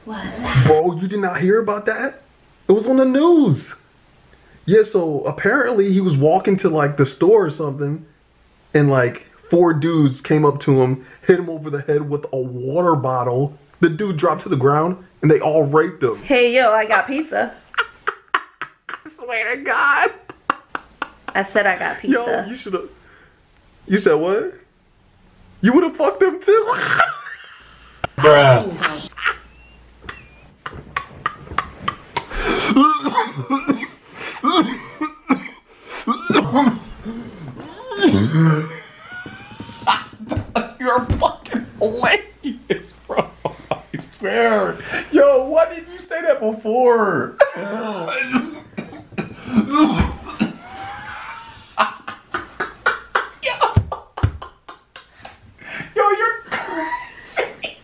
Bro, you did not hear about that? It was on the news. Yeah, so apparently he was walking to like the store or something, and like 4 dudes came up to him, hit him over the head with a water bottle. The dude dropped to the ground, and they all raped him. Hey, yo, I got pizza. I swear to God. I said I got pizza. Yo, you should have. You said what? You would have fucked them too? Bruh. You're fucking hilarious, bro. I swear. Yo, why did you say that before? Yo, you're crazy.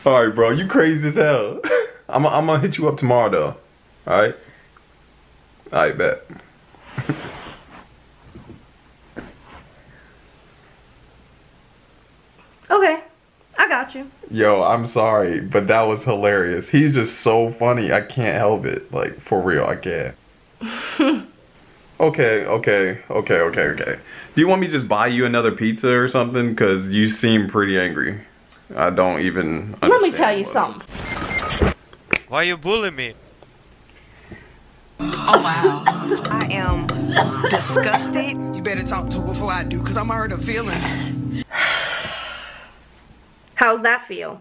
All right, bro, you crazy as hell. I'm gonna hit you up tomorrow, though. All right. All right, bet. Okay, I got you. Yo, I'm sorry, but that was hilarious. He's just so funny. I can't help it. Like, for real, I can't. Okay. Do you want me to just buy you another pizza or something? Because you seem pretty angry. I don't even understand. Let me tell you something. Why you bullying me? Oh wow. I am disgusted. You better talk to her before I do, because I'm hurt of feelings. How's that feel?